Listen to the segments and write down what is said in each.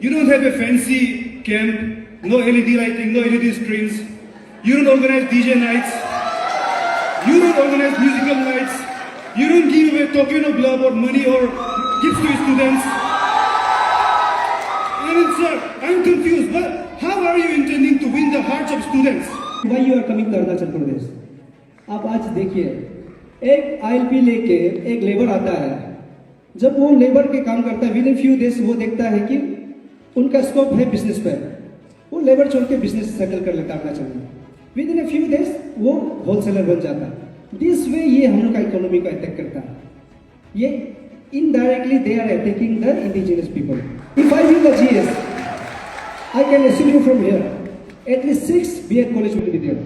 You don't have a fancy camp, no LED lighting, no LED screens. You don't organize DJ nights. You don't organize musical nights. You don't give away token of love or money or gifts to students. I mean, sir, I'm confused. How are you intending to win the hearts of students? Why you are coming to Arunachal Pradesh? आप आज देखिए, एक ILP लेके एक labour आता है. जब वो लेबर के काम करता है, विद इन फ्यू डेज वो देखता है कि उनका स्कोप है बिजनेस पर. वो लेबर छोड़ के बिजनेस सेटल कर लेता है अरुणाचल में. विद इन फ्यू डेज वो होलसेलर बन जाता है. दिस वे ये हम लोग का इकोनॉमी को अटैक करता है. ये indirectly they are attacking the indigenous people. If I win the GS, I can assure you from here, at least 6 B.Ed college will be there.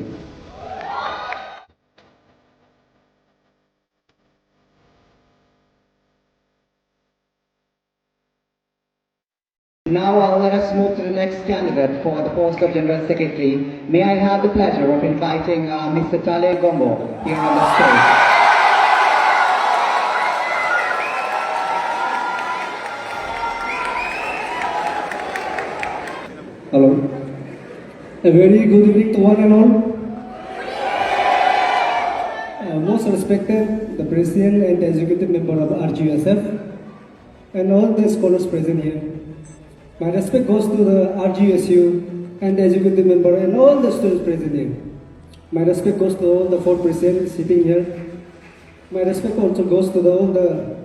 Now let us move to the next candidate for the post of General Secretary. May I have the pleasure of inviting Mr. Tale Gombo here on the stage. Hello. A very good evening to one and all. Most respected, the President and the Executive Member of RGUSF and all the scholars present here. My respect goes to the RGUSU and the Executive Member and all the students present here. My respect goes to all the 4 presidents sitting here. My respect also goes to all the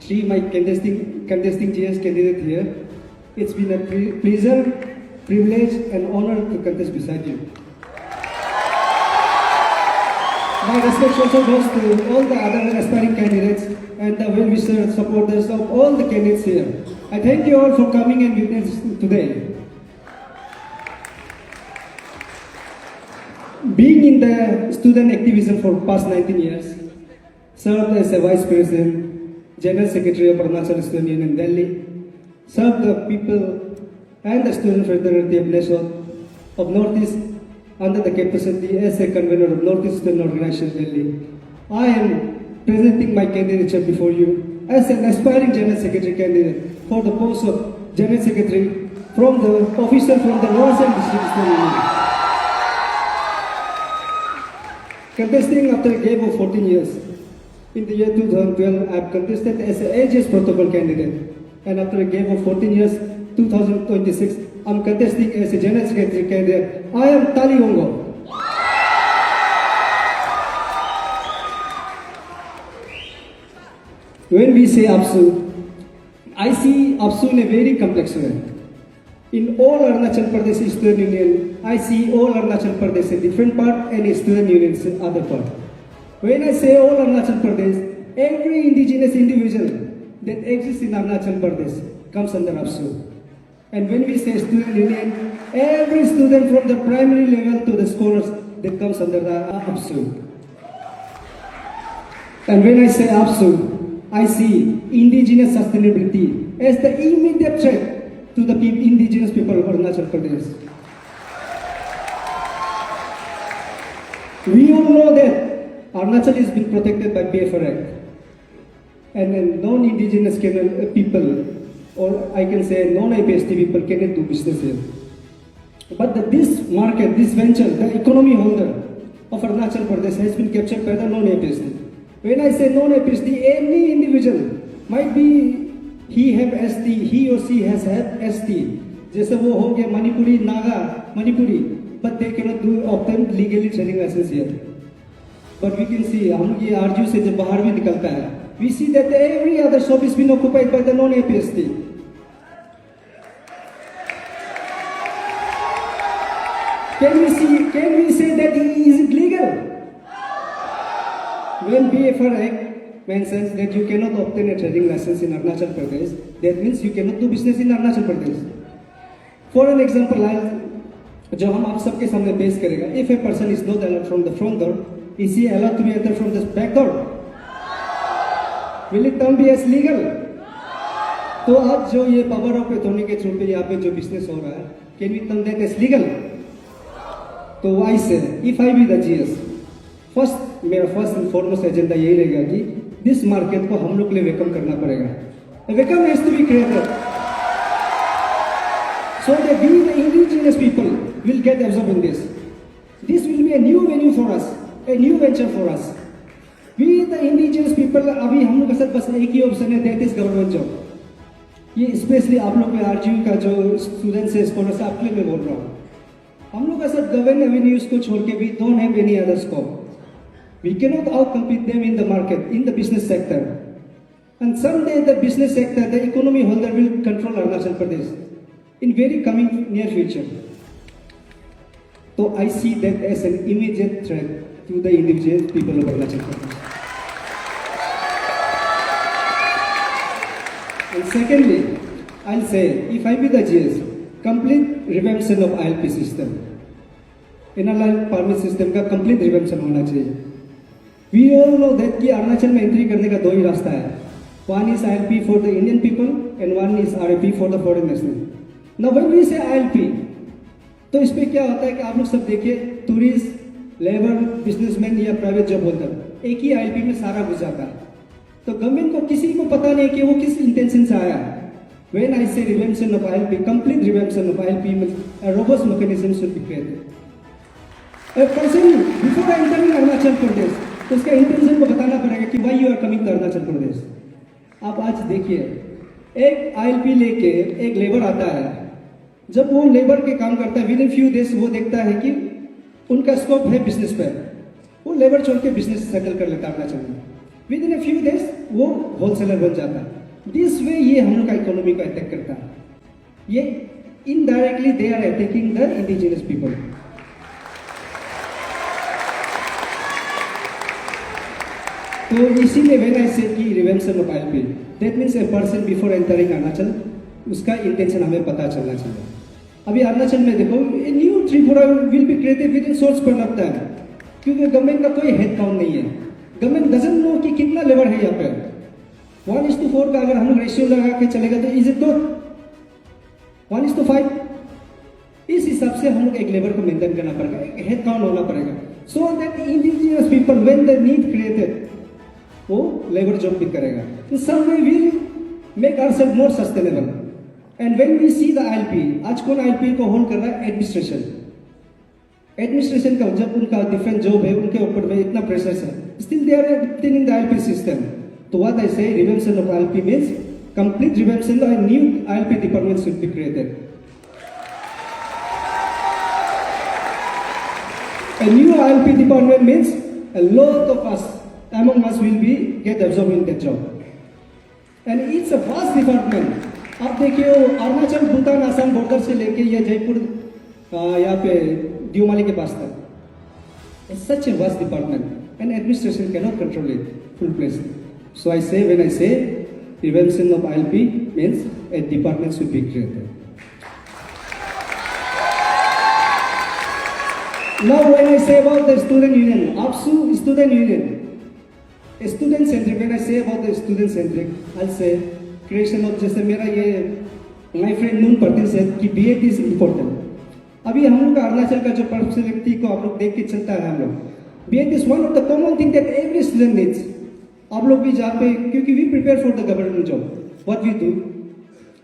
3 my contesting GS candidates here. It's been a pleasure, privilege and honor to contest beside you. My respect also goes to all the other aspiring candidates and the well-wishers, supporters of all the candidates here. I thank you all for coming and witnessing today. Being in the student activism for past 19 years, served as a Vice President, General Secretary of Arunachal Student Union Delhi, served the people and the student fraternity of Nation of Northeast under the capacity as a convener of Northeast Student Organization Delhi. I am presenting my candidature before you as an aspiring General Secretary candidate for the post of General Secretary from the official from the Lower Assam District Student Union. Contesting after a gap of 14 years, in the year 2012, I have contested as an AGS protocol candidate, and after a gap of 14 years, 2026, I am contesting as a General Secretary candidate. I am Tale Gombo. When we say APSU, I see APSU in a very complex way. In all Arunachal Pradesh Student Union, I see all Arunachal Pradesh a different part and Student Union is other part. When I say all Arunachal Pradesh, every indigenous individual that exists in Arunachal Pradesh comes under APSU. And when we say Student Union, every student from the primary level to the scholars that comes under the APSU. And when I say APSU, I see indigenous sustainability as the immediate threat to the indigenous people of Arunachal Pradesh. We all know that Arunachal is being protected by PFR Act. And non-indigenous people, or I can say non-IPST people cannot do business here. But this market, this venture, the economy holder of Arunachal Pradesh has been captured by the non-IPST. When I say non-IPST, any individual might be he have ST, he or she has had ST. जैसे वो हो गया Manipuri, Naga, Manipuri, but they cannot do obtain legally training license here. But we can see हम ये RGU से जब बाहर भी निकलता है, we see that every other shop is been occupied by the non-IPST. Can we say that is it legal? When PFR Act mentions that you cannot obtain a trading license in Arunachal Pradesh, that means you cannot do business in Arunachal Pradesh. For an example, जो हम आप सबके सामने पेश करेगा, if a person is not allowed from the front door, is he allowed to be entered from the back door? Will it term be as legal? तो अब जो ये पावर ऑफ अथॉर्नी के थ्रू पे यहाँ पे जो बिजनेस हो रहा है, can we term that as legal? तो I say, if I be the GS, मेरा फर्स्ट एंड फॉरमोस्ट एजेंडा यही रहेगा कि दिस मार्केट को हम लोग के लिए वेलकम करना पड़ेगा. Welcome has to be created. So that we, the indigenous people, will get absorbed in this. This will be a new venue for us, a new venture for us. We, the indigenous people, अभी हम लोग के साथ बस एक ही option है, that is government job. ये specially आप लोग के आरजीयू का जो स्टूडेंट्स है, स्कॉलर्स आपके लिए मैं बोल रहा हूँ. हम लोग के साथ गवर्नमेंट एवेन्यूज को छोड़ के we don't have any other scope. We cannot outcompete them in the market, in the business sector. And someday the business sector, the economy holder will control Arunachal Pradesh in very coming near future. So I see that as an immediate threat to the indigenous people of Arunachal Pradesh. And secondly, I'll say, if I be the GS, complete revampation of ILP system. Inner permit system का complete revampation होना चाहिए. We all know that कि अरुणाचल में entry करने का दो ही रास्ता है. One is ILP for the Indian people and one is RAP for the foreign national. Now when we say ILP, तो इस पे क्या होता है कि आप लोग सब देखिए, टूरिस्ट, लेबर, बिजनेसमैन या प्राइवेट जॉब होल्डर एक ही ILP में सारा घुस जाता है. तो गवर्नमेंट को किसी को पता नहीं कि वो किस इंटेंशन से आया. When I say revampation of ILP, complete revampation of ILP means a robust mechanism should be created. A person before entering Arunachal Pradesh, तो उसका इंटेंशन को बताना पड़ेगा कि why you are coming to Arunachal Pradesh. आप आज देखिए, एक ILP लेके एक लेबर आता है. जब वो लेबर के काम करता है, within few days वो देखता है कि उनका स्कोप है बिजनेस पे, वो लेबर छोड़ के बिजनेस सेटल कर लेता है अरुणाचल में. Within a few days वो होलसेलर बन जाता है. दिस वे ये हम लोग का इकोनॉमी को अटैक करता है. ये indirectly they are attacking the indigenous people. तो इसीलिए व्हेन आई सेड कि revision of ILP, that means a person before entering Arunachal, उसका इंटेंशन हमें पता चलना चाहिए. अभी अरुणाचल में देखो, new Tripura will be created with in source पर लगता है, क्योंकि गवर्नमेंट का कोई हेड काउंट नहीं है. गवर्नमेंट डजंट नो कि कितना लेबर है यहाँ पे. 1:4 का अगर हम लोग रेशियो लगा के चलेगा तो इज इट गुड? 1:5. इस हिसाब से हम लोग एक लेबर को मेंटेन करना पड़ेगा, एक हेड काउंट होना पड़ेगा, so that indigenous people when the need created वो लेबर जॉब भी करेगा. In some way will make ourselves more sustainable. And when we see the ILP, आज कौन ILP को होल्ड कर रहा है? एडमिनिस्ट्रेशन. एडमिनिस्ट्रेशन का जब उनका डिफरेंट जॉब है, उनके ऊपर में इतना प्रेशर है, still they are in the ILP system. So what I say, revampation of ILP means complete revampation of a new ILP department should be created. A new ILP department means a lot of us, among us will be get absorbed in that job. And it's a vast department. आप देखिए Arunachal, Bhutan, Assam border से लेके ये जयपुर यहाँ पे दियोमाली के पास तक. It's such a vast department and administration cannot control it full place. So I say, when I say revampation of ILP means a department should be created. Now when I say about the student union, APSU student union, a student centric, when I say about the student centric, I'll say creation of, जैसे मेरा ये my friend Noon Patil said कि BEd is important. अभी हम लोग का अरुणाचल का जो पर्सनैलिटी को आप लोग देख के चलता है हम लोग. BEd is one of the common thing that every student needs. आप लोग भी जहाँ पे, क्योंकि we prepare for the government job, what we do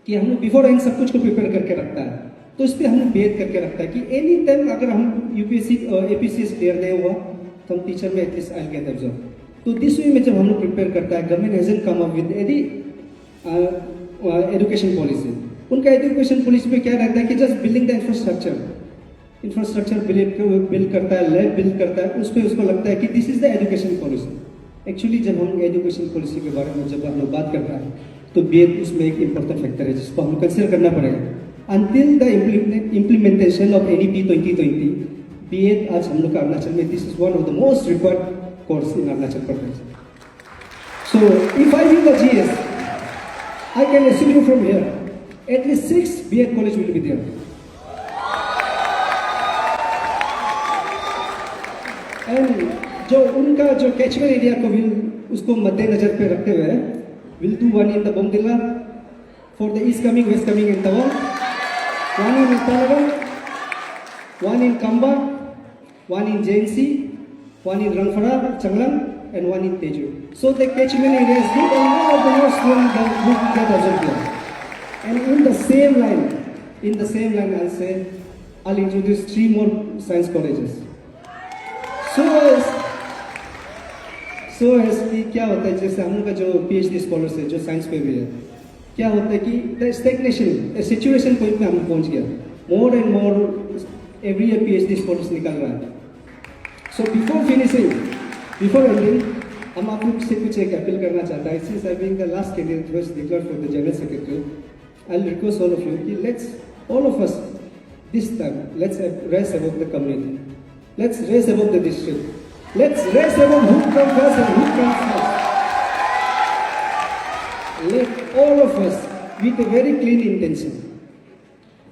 कि हम लोग बिफोर एंड सब कुछ को प्रिपेयर करके रखता है. तो इस पर हम लोग BEd करके रखता है कि एनी टाइम अगर हम UPSC APCS क्लियर नहीं हुआ तो हम टीचर में एटलीस्ट आई गेट एब्जॉर्ब. तो दिस वे में जब हम लोग प्रिपेयर करता है, government hasn't come up with any education policy. उनका एजुकेशन पॉलिसी में क्या रहता है कि just building the infrastructure build करता है, लैब बिल्ड करता है, उस पर उसको लगता है कि this is the education policy. Actually जब हम एजुकेशन पॉलिसी के बारे में जब हम लोग बात करता है तो BEd उसमें एक इम्पोर्टेंट फैक्टर है जिसको हम कंसिडर करना पड़ेगा. Until the implementation of NEP 2020, BEd आज हम लोग का अरुणाचल में this is one of the most required course in Arunachal Pradesh. So if I be the GS, I can assure you from here, at least 6 BEd college will be there. And जो उनका जो catchment area को will उसको मद्देनजर पे रखते हुए will do one in the Bomdila for the east coming, west coming in Tawang, one in Itanagar, one in Kamba, one in JNC, one in Rangfrah, Changlang, and one in Teju. So the catchment area is good and all of the more students will get absorbed here. And in the same line, in the same line, I'll introduce 3 more science colleges. So as कि क्या होता है, जैसे हम लोग का जो PhD scholars है जो साइंस पे भी है, क्या होता है कि द स्टैग्नेशन सिचुएशन पॉइंट में हम पहुंच गया. More and more every year PhD scholars निकल रहा है. सो बिफोर एंडिंग हम आप लोग से कुछ एक अपील करना चाहता है. Since I being the last candidate who is declared for the general secretary, I will request all of you कि let's all of us this time, let's raise above the community. Let's raise above the district. Let's raise above who comes first and who comes first. Let all of us, with a very clean intention,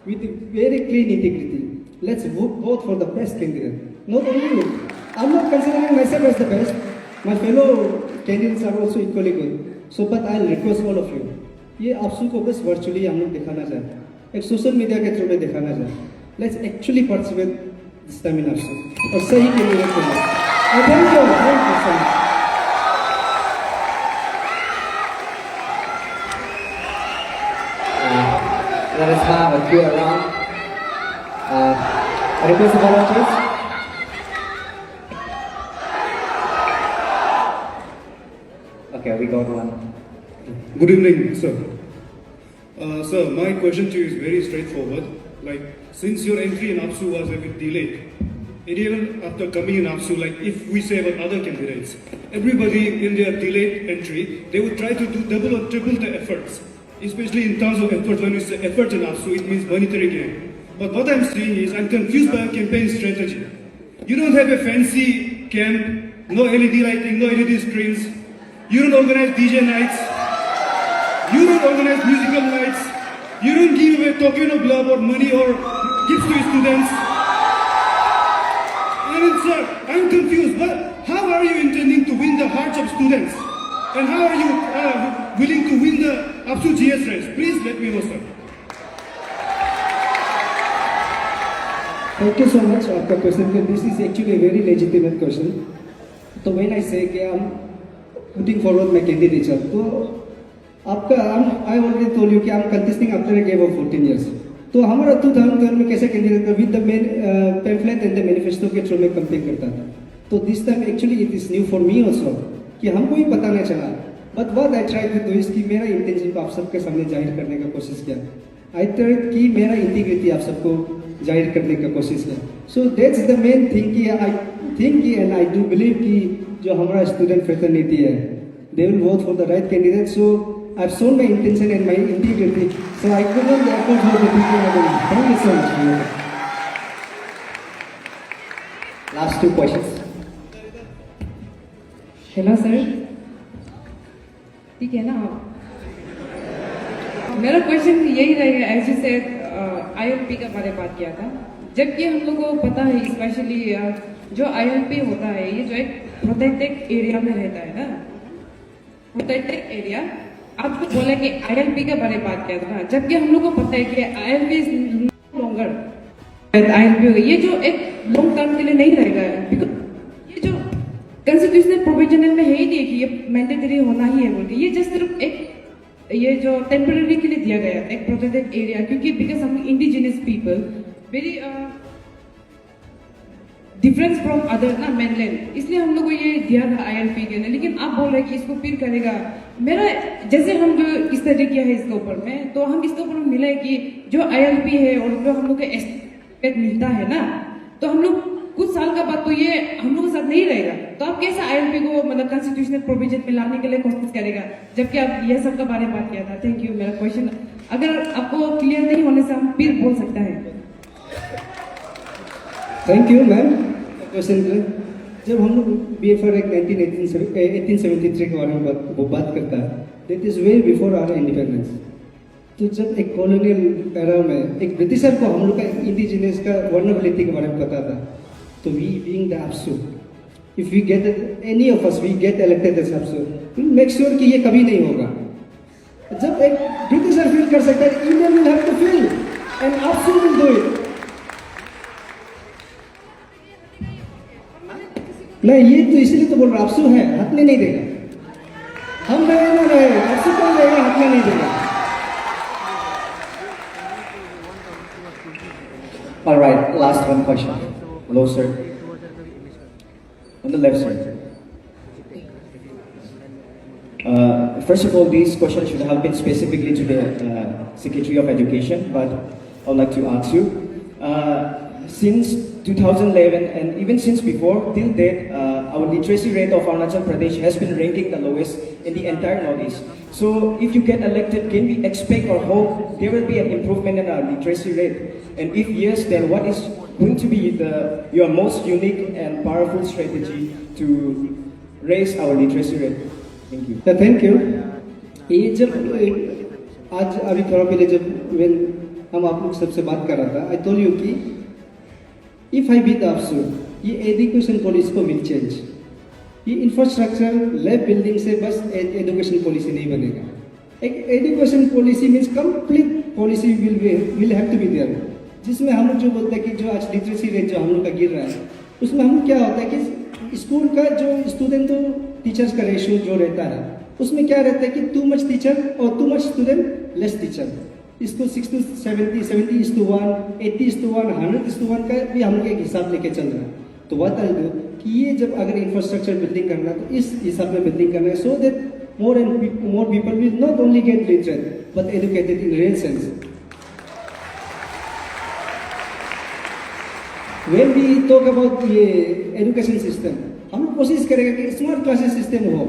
with a very clean integrity, let's vote for the best candidate. Not only me. I'm not considering myself as the best. My fellow candidates are also equally good. So, but I'll request all of you. ये आपसू को बस virtually हम लोग दिखाना चाहते हैं, एक social media के थ्रू में दिखाना चाहते हैं. Let's actually participate this time in APSU और सही कैंडिडेट को. Thank you so much. Let us have a few around. A request of volunteers. Okay, we got one. Good evening, sir. Sir, my question to you is very straightforward. Like, since your entry in APSU was a bit delayed, and even after coming in APSU, like if we say about other candidates, everybody in their delayed entry, they would try to do double or triple the efforts, especially in terms of effort. When we say effort in APSU, it means monetary gain. But what I'm saying is, I'm confused by your campaign strategy. You don't have a fancy camp, no LED lighting, no LED screens. You don't organize DJ nights. You don't organize musical nights. You don't give away token of love or money or gifts to students. I mean, sir, I'm confused. How are you intending to win the hearts of students? And how are you willing to win the APSU GS race? Please let me know, sir. Thank you so much आपका question. This is actually a very legitimate question. तो when I say कि I'm putting forward my candidature, तो आपका I already told you कि I'm contesting after a gap of 14 years. तो हमारा 2012 में कैसे कैंडिडेट था, with the pamphlet and the manifesto के थ्रू में कंपेयर करता था. तो this time actually it is new for me also कि हमको ही पता नहीं चला. But what I try to do is कि मेरा इंटेंशन को आप सबके सामने जाहिर करने का कोशिश किया. आई ट्राई कि मेरा इंटीग्रिटी आप सबको जाहिर करने का कोशिश किया. So that's the main thing कि I think and I do believe कि जो हमारा स्टूडेंट फ्रेटर्निटी है, they will vote for the right candidate. So I've shown my intention and my integrity, so I couldn't afford for the people again. Thank you so much. Last 2 questions. Hello sir, ठीक है ना आप? मेरा question यही रहेगा. As you said ILP का बारे में बात किया था, जबकि हम लोगों को पता है स्पेशली जो ILP होता है ये जो एक प्रोटेक्टेड एरिया में रहता है ना, प्रोटेक्टेड एरिया. आप जो बोले कि ILP के बारे में बात किया था, जबकि हम लोग को पता है कि ILP is no longer ILP ये जो एक लॉन्ग टर्म के लिए नहीं रहेगा. बिकॉज ये जो कॉन्स्टिट्यूशनल प्रोविजन में है ही नहीं कि ये मैंडेटरी होना ही है बोल के, ये जस्ट सिर्फ एक ये जो टेम्पररी के लिए दिया गया एक प्रोटेक्टेड एरिया, क्योंकि बिकॉज हम indigenous people very difference from other ना मेनलैंड, इसलिए हम लोग को ये दिया था ILP के लिए. लेकिन आप बोल रहे हैं कि इसको फिर करेगा. मेरा जैसे हम जो स्टडी किया है इसके ऊपर में, तो हम इसके ऊपर मिला है कि जो ILP है और जो हम लोग को एस्पेक्ट मिलता है ना, तो हम लोग कुछ साल का बाद तो ये हम लोग के साथ नहीं रहेगा. तो आप कैसे ILP को मतलब कॉन्स्टिट्यूशनल प्रोविजन में लाने के लिए कोशिश करेगा, जबकि आप ये सब का बारे में बात किया था. Thank you. मेरा क्वेश्चन अगर आपको क्लियर नहीं होने से हम फिर बोल सकता है. Thank you ma'am. क्वेश्चन जब हम लोग BFR Act 1873 के बारे में बात करता है, that is way before our independence. तो जब एक कॉलोनियल एरा में एक ब्रिटिशर को हम लोग का इंडिजिनियस का वर्नेबिलिटी के बारे में पता था, तो we being the APSU, if we get any of us we get elected as APSU, we make sure कि ये कभी नहीं होगा. जब एक ब्रिटिशर फील कर सकता है, Indian will have to feel and APSU will do it. नहीं, ये तो इसलिए तो बोल रहा APSU है, हटने नहीं देगा. हम रहे ना रहे, APSU कौन रहेगा, हटने नहीं देगा. All right, last one question. Hello, sir. On the left side. First of all, this question should have been specifically to the Secretary of Education, but I would like to ask you, since 2011 and even since before, till date, our literacy rate of Arunachal Pradesh has been ranking the lowest in the entire Northeast. So if you get elected, can we expect or hope there will be an improvement in our literacy rate? And if yes, then what is going to be your most unique and powerful strategy to raise our literacy rate? Thank you. Thank you. ये जब आज अभी थोड़ा पहले जब when हम आप लोग सबसे बात कर रहा था, I told you कि if I be the absolute, ये एजुकेशन पॉलिसी को will change। ये इंफ्रास्ट्रक्चर लैब बिल्डिंग से बस एजुकेशन पॉलिसी नहीं बनेगा। एक education policy means complete policy will have to be there, जिसमें हम लोग जो बोलते हैं कि जो आज लिटरेसी रेट जो हम लोग का गिर रहा है, उसमें हम क्या होता है कि स्कूल का जो स्टूडेंट तो टीचर्स का रेशियो जो रहता है, उसमें क्या रहता है कि टू मच टीचर और too much student less teacher. इसको 6:70, 70:1, 80:1, 100:1 का भी हम लोग एक हिसाब लेके चल रहा है। तो बात है कि ये जब अगर इंफ्रास्ट्रक्चर बिल्डिंग करना है तो इस हिसाब में बिल्डिंग करना है, so that more people will not only get literate but educated in real sense. When we talk about ये education system, हम लोग कोशिश करेंगे कि स्मार्ट क्लासेस सिस्टम हो,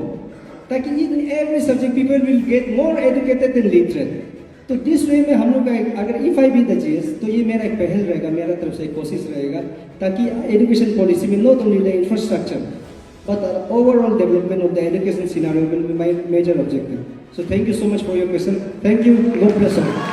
ताकि in every subject people will get more educated and literate. तो जिस वे में हम लोग का अगर if I be the GS, तो ये मेरा एक पहल रहेगा, मेरा तरफ से एक कोशिश रहेगा, ताकि एजुकेशन पॉलिसी में not only the infrastructure but the overall development of the education scenario will be my major objective. So thank you so much for your question. Thank you. God bless you.